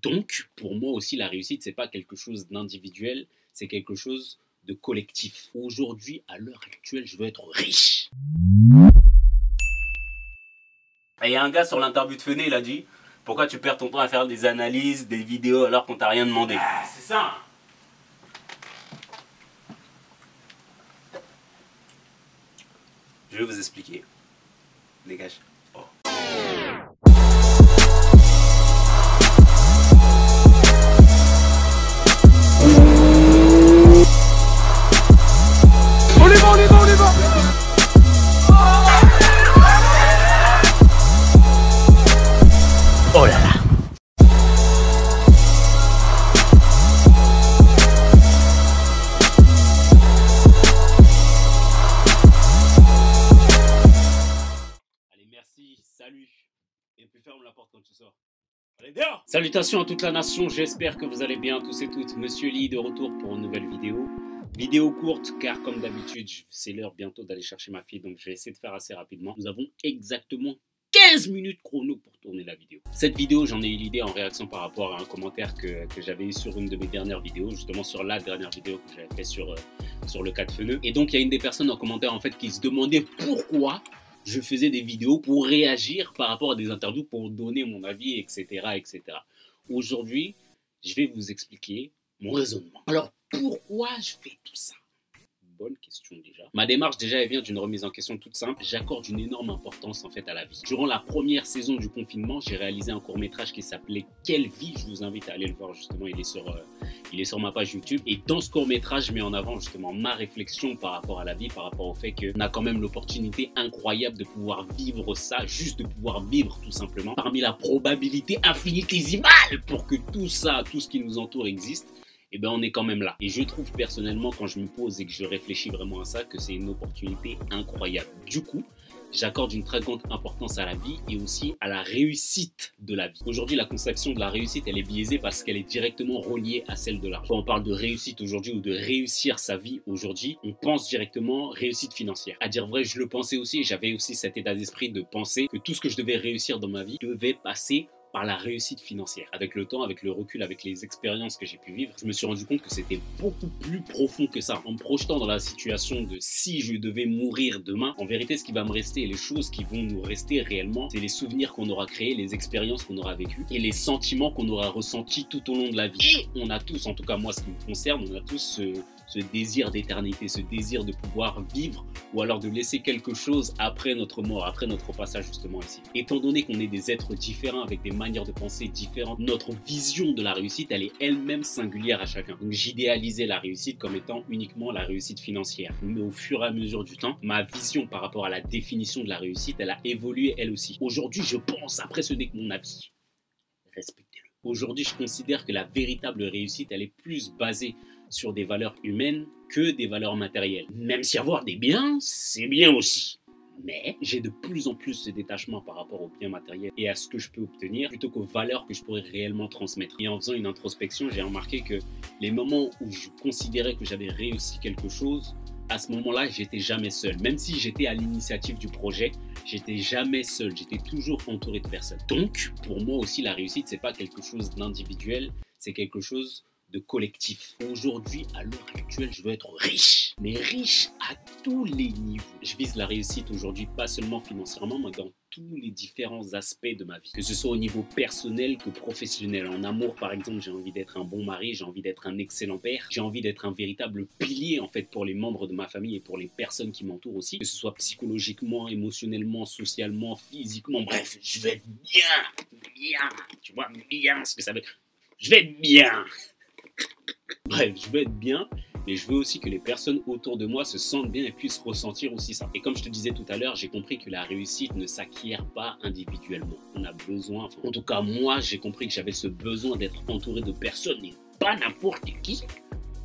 Donc, pour moi aussi, la réussite, c'est pas quelque chose d'individuel, c'est quelque chose de collectif. Aujourd'hui, à l'heure actuelle, je veux être riche. Et il y a un gars sur l'interview de Fené, il a dit « Pourquoi tu perds ton temps à faire des analyses, des vidéos alors qu'on t'a rien demandé ?» C'est ça. Je vais vous expliquer. Dégage. Oh. On y va. Oh là là. Allez, merci, salut. Et puis ferme la porte quand tu sors. Allez, dehors. Salutations à toute la nation, j'espère que vous allez bien tous et toutes. Monsieur Lee de retour pour une nouvelle vidéo. Vidéo courte car comme d'habitude, c'est l'heure bientôt d'aller chercher ma fille, donc je vais essayer de faire assez rapidement. Nous avons exactement 15 minutes chrono pour tourner la vidéo. Cette vidéo, j'en ai eu l'idée en réaction par rapport à un commentaire que j'avais eu sur une de mes dernières vidéos, justement sur la dernière vidéo que j'avais fait sur le cas de Feneux. Et donc il y a une des personnes en commentaire en fait qui se demandait pourquoi je faisais des vidéos pour réagir par rapport à des interviews, pour donner mon avis, etc. etc. Aujourd'hui, je vais vous expliquer mon raisonnement. Alors, pourquoi je fais tout ça? Bonne question déjà. Ma démarche déjà, elle vient d'une remise en question toute simple. J'accorde une énorme importance en fait à la vie. Durant la première saison du confinement, j'ai réalisé un court-métrage qui s'appelait Quelle vie? Je vous invite à aller le voir justement, il est sur ma page YouTube. Et dans ce court-métrage, je mets en avant justement ma réflexion par rapport à la vie, par rapport au fait qu'on a quand même l'opportunité incroyable de pouvoir vivre ça, juste de pouvoir vivre tout simplement, parmi la probabilité infinitésimale pour que tout ça, tout ce qui nous entoure existe. Eh bien, on est quand même là. Et je trouve personnellement, quand je me pose et que je réfléchis vraiment à ça, que c'est une opportunité incroyable. Du coup, j'accorde une très grande importance à la vie et aussi à la réussite de la vie. Aujourd'hui, la conception de la réussite, elle est biaisée parce qu'elle est directement reliée à celle de l'argent. Quand on parle de réussite aujourd'hui ou de réussir sa vie aujourd'hui, on pense directement réussite financière. À dire vrai, je le pensais aussi et j'avais aussi cet état d'esprit de penser que tout ce que je devais réussir dans ma vie devait passer par la réussite financière. Avec le temps, avec le recul, avec les expériences que j'ai pu vivre, je me suis rendu compte que c'était beaucoup plus profond que ça. En me projetant dans la situation de si je devais mourir demain, en vérité, ce qui va me rester et les choses qui vont nous rester réellement, c'est les souvenirs qu'on aura créés, les expériences qu'on aura vécues et les sentiments qu'on aura ressentis tout au long de la vie. Et on a tous, en tout cas moi, ce qui me concerne, on a tous ce désir d'éternité, ce désir de pouvoir vivre ou alors de laisser quelque chose après notre mort, après notre passage justement ici. Étant donné qu'on est des êtres différents avec des manières de penser différentes, notre vision de la réussite, elle est elle-même singulière à chacun. Donc j'idéalisais la réussite comme étant uniquement la réussite financière. Mais au fur et à mesure du temps, ma vision par rapport à la définition de la réussite, elle a évolué elle aussi. Aujourd'hui, je pense, après ce n'est que mon avis, respectez-le. Aujourd'hui, je considère que la véritable réussite, elle est plus basée sur des valeurs humaines que des valeurs matérielles. Même si avoir des biens, c'est bien aussi. Mais j'ai de plus en plus ce détachement par rapport aux biens matériels et à ce que je peux obtenir plutôt qu'aux valeurs que je pourrais réellement transmettre. Et en faisant une introspection, j'ai remarqué que les moments où je considérais que j'avais réussi quelque chose, à ce moment-là, j'étais jamais seul. Même si j'étais à l'initiative du projet, j'étais jamais seul. J'étais toujours entouré de personnes. Donc, pour moi aussi, la réussite, c'est pas quelque chose d'individuel, c'est quelque chose de collectif. Aujourd'hui, à l'heure actuelle, je veux être riche, mais riche à tous les niveaux. Je vise la réussite aujourd'hui, pas seulement financièrement, mais dans tous les différents aspects de ma vie. Que ce soit au niveau personnel que professionnel. En amour, par exemple, j'ai envie d'être un bon mari, j'ai envie d'être un excellent père, j'ai envie d'être un véritable pilier, en fait, pour les membres de ma famille et pour les personnes qui m'entourent aussi. Que ce soit psychologiquement, émotionnellement, socialement, physiquement, bref, je vais être bien. Tu vois, bien, ce que ça veut dire. Je vais être bien. Bref, je veux être bien, mais je veux aussi que les personnes autour de moi se sentent bien et puissent ressentir aussi ça. Et comme je te disais tout à l'heure, j'ai compris que la réussite ne s'acquiert pas individuellement. On a besoin, enfin, en tout cas moi, j'ai compris que j'avais ce besoin d'être entouré de personnes, et pas n'importe qui,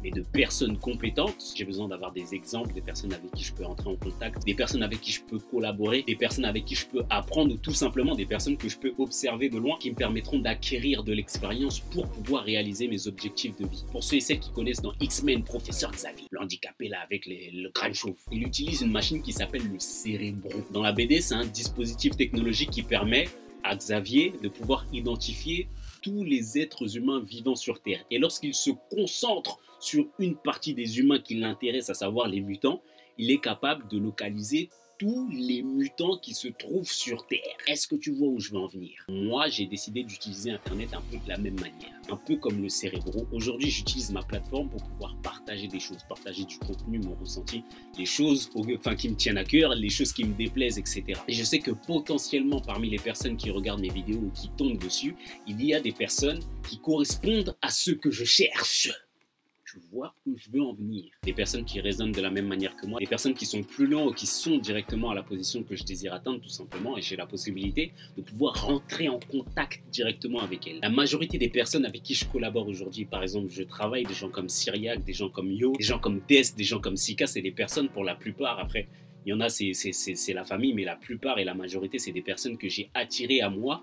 mais de personnes compétentes. J'ai besoin d'avoir des exemples, des personnes avec qui je peux entrer en contact, des personnes avec qui je peux collaborer, des personnes avec qui je peux apprendre ou tout simplement des personnes que je peux observer de loin qui me permettront d'acquérir de l'expérience pour pouvoir réaliser mes objectifs de vie. Pour ceux et celles qui connaissent dans X-Men, Professeur Xavier, l'handicapé là avec le crâne chauve, il utilise une machine qui s'appelle le cérébro. Dans la BD, c'est un dispositif technologique qui permet à Xavier de pouvoir identifier tous les êtres humains vivant sur Terre. Et lorsqu'il se concentre sur une partie des humains qui l'intéresse, à savoir les mutants, il est capable de localiser tous les mutants qui se trouvent sur Terre. Est-ce que tu vois où je veux en venir? Moi, j'ai décidé d'utiliser Internet un peu de la même manière. Un peu comme le Cérébro. Aujourd'hui, j'utilise ma plateforme pour pouvoir partager des choses, partager du contenu, mon ressenti, les choses qui me tiennent à cœur, les choses qui me déplaisent, etc. Et je sais que potentiellement, parmi les personnes qui regardent mes vidéos ou qui tombent dessus, il y a des personnes qui correspondent à ce que je cherche. Tu vois où je veux en venir. Des personnes qui raisonnent de la même manière que moi, des personnes qui sont plus lents ou qui sont directement à la position que je désire atteindre tout simplement, et j'ai la possibilité de pouvoir rentrer en contact directement avec elles. La majorité des personnes avec qui je collabore aujourd'hui, par exemple, je travaille, des gens comme Syriac, des gens comme Yo, des gens comme Des, des gens comme Sika, c'est des personnes pour la plupart, après, il y en a, c'est la famille, mais la plupart et la majorité, c'est des personnes que j'ai attirées à moi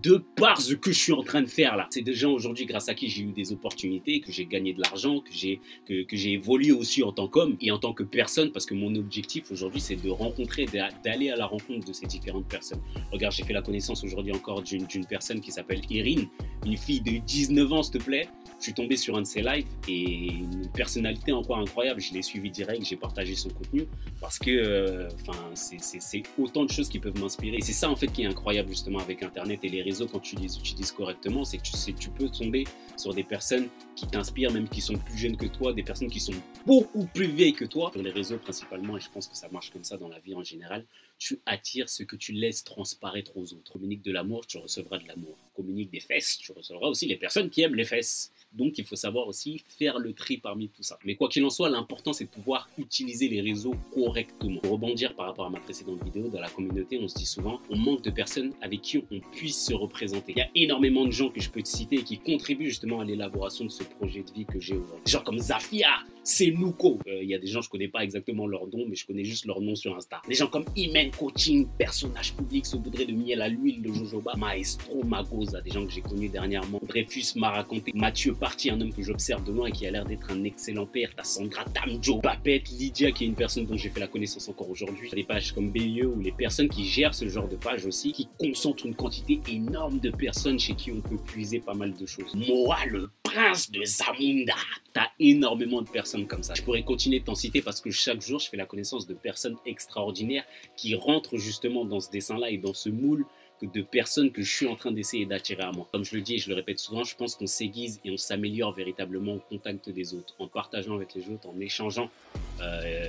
de par ce que je suis en train de faire là. C'est des gens aujourd'hui grâce à qui j'ai eu des opportunités, que j'ai gagné de l'argent, que j'ai évolué aussi en tant qu'homme et en tant que personne, parce que mon objectif aujourd'hui c'est de rencontrer, d'aller à la rencontre de ces différentes personnes. Regarde, j'ai fait la connaissance aujourd'hui encore d'une personne qui s'appelle Irine, une fille de 19 ans s'il te plaît. Je suis tombé sur un de ses lives et une personnalité encore incroyable. Je l'ai suivi direct, j'ai partagé son contenu parce que c'est autant de choses qui peuvent m'inspirer. Et c'est ça en fait qui est incroyable justement avec Internet et les réseaux quand tu les utilises correctement, c'est que tu peux tomber sur des personnes qui t'inspirent, même qui sont plus jeunes que toi, des personnes qui sont beaucoup plus vieilles que toi. Sur les réseaux principalement, et je pense que ça marche comme ça dans la vie en général, tu attires ce que tu laisses transparaître aux autres. Communique de l'amour, tu recevras de l'amour. Communique des fesses, tu recevras aussi les personnes qui aiment les fesses. Donc, il faut savoir aussi faire le tri parmi tout ça. Mais quoi qu'il en soit, l'important, c'est de pouvoir utiliser les réseaux correctement. Pour rebondir par rapport à ma précédente vidéo, dans la communauté, on se dit souvent, on manque de personnes avec qui on puisse se représenter. Il y a énormément de gens que je peux te citer et qui contribuent justement à l'élaboration de ce projet de vie que j'ai aujourd'hui. Des gens comme Zafia, Senuko. Il y a des gens, je connais pas exactement leur nom, mais je connais juste leur nom sur Insta. Des gens comme Imen Coaching, personnage public, saupoudré de miel à l'huile de jojoba, Maestro Magosa, des gens que j'ai connus dernièrement. Dreyfus m'a raconté, Mathieu Parti, un homme que j'observe de loin et qui a l'air d'être un excellent père. T'as Sandra Tamjo, Papette, Lydia, qui est une personne dont j'ai fait la connaissance encore aujourd'hui. Des pages comme BIE ou les personnes qui gèrent ce genre de page aussi, qui concentrent une quantité énorme de personnes chez qui on peut puiser pas mal de choses. Moa, le prince de Zamunda. T'as énormément de personnes comme ça. Je pourrais continuer de t'en citer parce que chaque jour, je fais la connaissance de personnes extraordinaires qui rentrent justement dans ce dessin-là et dans ce moule de personnes que je suis en train d'essayer d'attirer à moi. Comme je le dis et je le répète souvent, je pense qu'on s'aiguise et on s'améliore véritablement au contact des autres, en partageant avec les autres, en échangeant,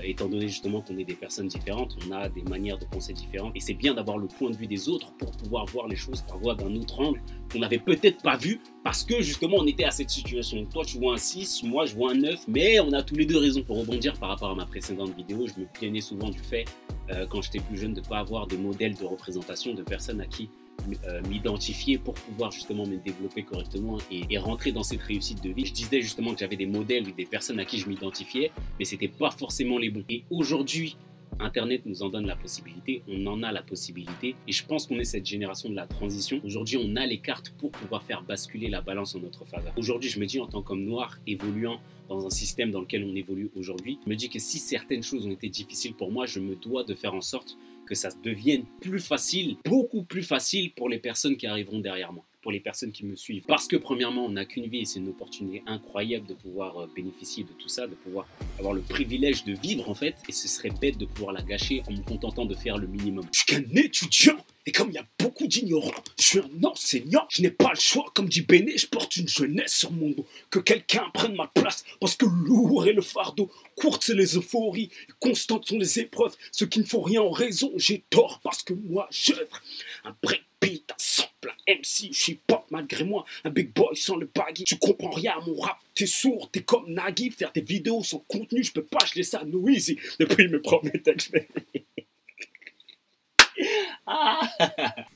étant donné justement qu'on est des personnes différentes, on a des manières de penser différentes et c'est bien d'avoir le point de vue des autres pour pouvoir voir les choses par voie d'un autre angle qu'on n'avait peut-être pas vu parce que justement on était à cette situation. Toi tu vois un 6, moi je vois un 9, mais on a tous les deux raison. Pour rebondir par rapport à ma précédente vidéo, je me plaignais souvent du fait quand j'étais plus jeune de ne pas avoir de modèle de représentation de personnes à qui m'identifier pour pouvoir justement me développer correctement et rentrer dans cette réussite de vie. Je disais justement que j'avais des modèles ou des personnes à qui je m'identifiais, mais c'était pas forcément les bons. Et aujourd'hui, Internet nous en donne la possibilité, on en a la possibilité et je pense qu'on est cette génération de la transition. Aujourd'hui, on a les cartes pour pouvoir faire basculer la balance en notre faveur. Aujourd'hui, je me dis en tant qu'homme noir évoluant dans un système dans lequel on évolue aujourd'hui, je me dis que si certaines choses ont été difficiles pour moi, je me dois de faire en sorte que ça devienne plus facile, beaucoup plus facile pour les personnes qui arriveront derrière moi, pour les personnes qui me suivent. Parce que premièrement, on n'a qu'une vie et c'est une opportunité incroyable de pouvoir bénéficier de tout ça, de pouvoir avoir le privilège de vivre en fait, et ce serait bête de pouvoir la gâcher en me contentant de faire le minimum. Je suis qu'un étudiant et comme il y a beaucoup d'ignorants, je suis un enseignant, je n'ai pas le choix, comme dit Béné, je porte une jeunesse sur mon dos, que quelqu'un prenne ma place, parce que lourd est le fardeau, courtes c'est les euphories, constantes sont les épreuves, ceux qui ne font rien en raison, j'ai tort, parce que moi j'œuvre, un breakbeat, un sample, un MC, je suis pop malgré moi, un big boy sans le baggy, tu comprends rien à mon rap, t'es sourd, t'es comme Nagui, faire des vidéos sans contenu, je peux pas, je laisse ça à Noisy, depuis il me promet textes.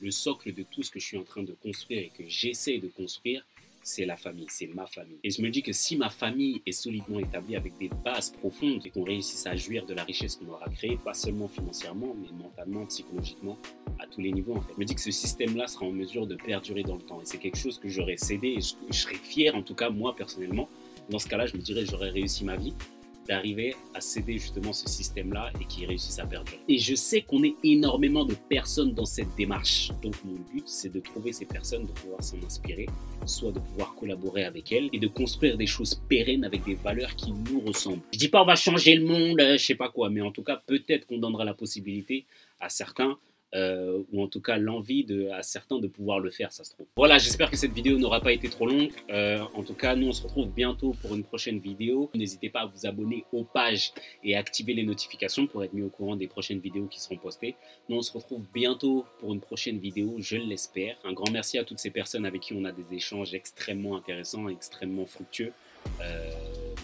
Le socle de tout ce que je suis en train de construire et que j'essaie de construire, c'est la famille, c'est ma famille. Et je me dis que si ma famille est solidement établie avec des bases profondes et qu'on réussisse à jouir de la richesse qu'on aura créée, pas seulement financièrement, mais mentalement, psychologiquement, à tous les niveaux en fait. Je me dis que ce système-là sera en mesure de perdurer dans le temps. Et c'est quelque chose que j'aurais cédé et je serais fier, en tout cas moi personnellement. Dans ce cas-là, je me dirais j'aurais réussi ma vie. d'arriver à céder justement ce système-là et qui réussissent à perdurer. Et je sais qu'on est énormément de personnes dans cette démarche. Donc mon but, c'est de trouver ces personnes, de pouvoir s'en inspirer, soit de pouvoir collaborer avec elles et de construire des choses pérennes avec des valeurs qui nous ressemblent. Je dis pas on va changer le monde, je sais pas quoi, mais en tout cas peut-être qu'on donnera la possibilité à certains ou en tout cas l'envie à certains de pouvoir le faire, ça se trouve. Voilà, j'espère que cette vidéo n'aura pas été trop longue. En tout cas, nous on se retrouve bientôt pour une prochaine vidéo. N'hésitez pas à vous abonner aux pages et à activer les notifications pour être mis au courant des prochaines vidéos qui seront postées. Nous on se retrouve bientôt pour une prochaine vidéo, je l'espère. Un grand merci à toutes ces personnes avec qui on a des échanges extrêmement intéressants, extrêmement fructueux.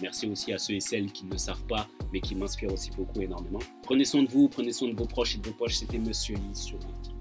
Merci aussi à ceux et celles qui ne savent pas, mais qui m'inspirent aussi beaucoup énormément. Prenez soin de vous, prenez soin de vos proches et de vos poches. C'était Monsieur Lee sur YouTube.